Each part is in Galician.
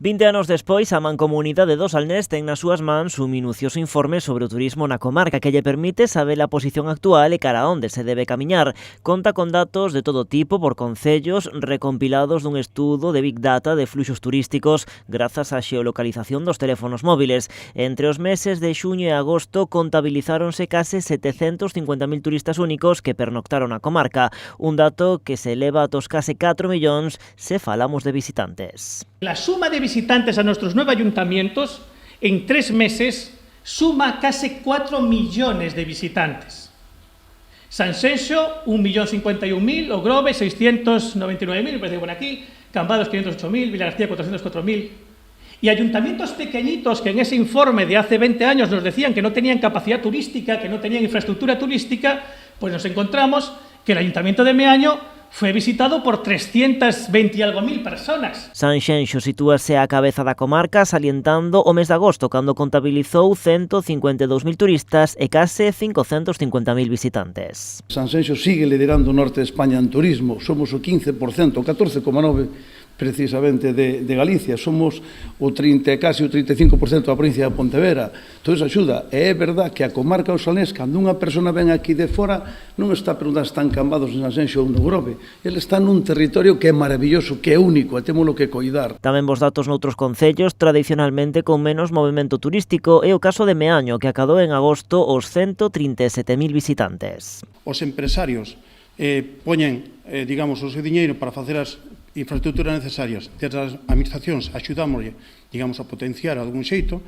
20 anos despois, a Mancomunidade do Salnés ten nas súas mans un minucioso informe sobre o turismo na comarca que lle permite saber a posición actual e cara a onde se debe camiñar. Conta con datos de todo tipo por concellos recompilados dun estudo de Big Data de fluxos turísticos grazas á xeolocalización dos teléfonos móviles. Entre os meses de xuño e agosto contabilizáronse case 750.000 turistas únicos que pernoctaron a comarca, un dato que se eleva a case 4 millóns se falamos de visitantes. La suma de visitantes a nuestros 9 ayuntamientos en 3 meses suma casi 4 millones de visitantes. Sanxenxo, 1.051.000, O Grove, 699.000, me parece que por aquí, Cambados, 508.000, Vilagarcía, 404.000. Y ayuntamientos pequeñitos que en ese informe de hace 20 años nos decían que no tenían capacidad turística, que no tenían infraestructura turística, pues nos encontramos que el ayuntamiento de Meaño fue visitado por 320 y algo mil personas. Sanxenxo sitúase á cabeza da comarca salientando o mes de agosto, cando contabilizou 152.000 turistas e case 550.000 visitantes. Sanxenxo sigue liderando o norte de España en turismo, somos o 15%, o 14,9% precisamente de Galicia, somos o 30, casi o 35% da provincia de Pontevedra. Todo iso axuda, e é verdad que a comarca do Salnés, cando unha persona ven aquí de fora, non está preguntando se están Cambados en Sanxenxo ou no Grove, ele está nun territorio que é maravilloso, que é único, e témolo que coidar. Tamén vos datos noutros concellos tradicionalmente con menos movimento turístico é o caso de Meaño, que acadou en agosto os 137.000 visitantes. Os empresarios poñen, digamos, o seu diñeiro para facer as infraestructuras necesarias. Desde as administracións axudámoslle, digamos, a potenciar a algún xeito,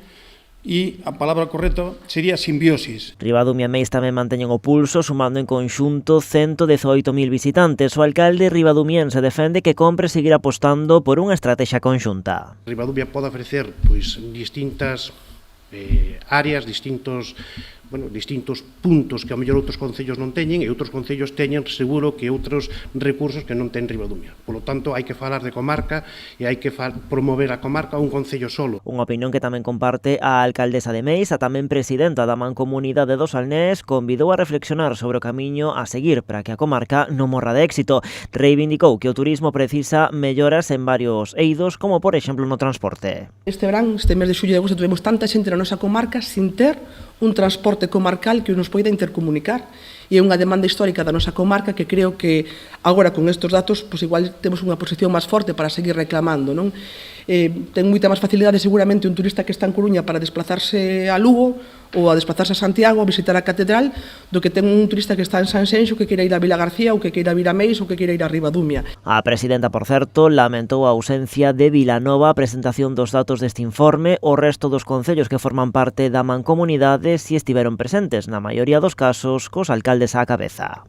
e a palabra correcta sería simbiosis. Ribadumia e Meis tamén manteñen o pulso, sumando en conxunto 118.000 visitantes. O alcalde ribadumiense defende que compre seguir apostando por unha estrategia conxunta. Ribadumia pode ofrecer distintas áreas, distintos puntos que ao mellor outros concellos non teñen e outros concellos teñen seguro que outros recursos que non ten Ribadumia. Por lo tanto, hai que falar de comarca e hai que promover a comarca a un concello solo. Unha opinión que tamén comparte a alcaldesa de Meis, a tamén presidenta da Mancomunidade do Salnés, convidou a reflexionar sobre o camiño a seguir para que a comarca non morra de éxito. Reivindicou que o turismo precisa melloras en varios eidos, como por exemplo no transporte. Este verán, este mes de xullo e agosto, tuvemos tanta xente na nosa comarca sin ter un transporte comarcal que nos poida intercomunicar, e é unha demanda histórica da nosa comarca que creo que agora con estes datos pois igual temos unha posición máis forte para seguir reclamando, non? Ten moita máis facilidade seguramente un turista que está en Coruña para desplazarse a Lugo ou a desplazarse a Santiago a visitar a catedral do que ten un turista que está en Sanxenxo que queira ir a Vilagarcía ou que queira ir a Meis ou que queira ir a Ribadumia. A presidenta, por certo, lamentou a ausencia de Vilanova a presentación dos datos deste informe. O resto dos concellos que forman parte da Mancomunidade si estiveron presentes, na maioría dos casos, cos alcaldes á cabeza.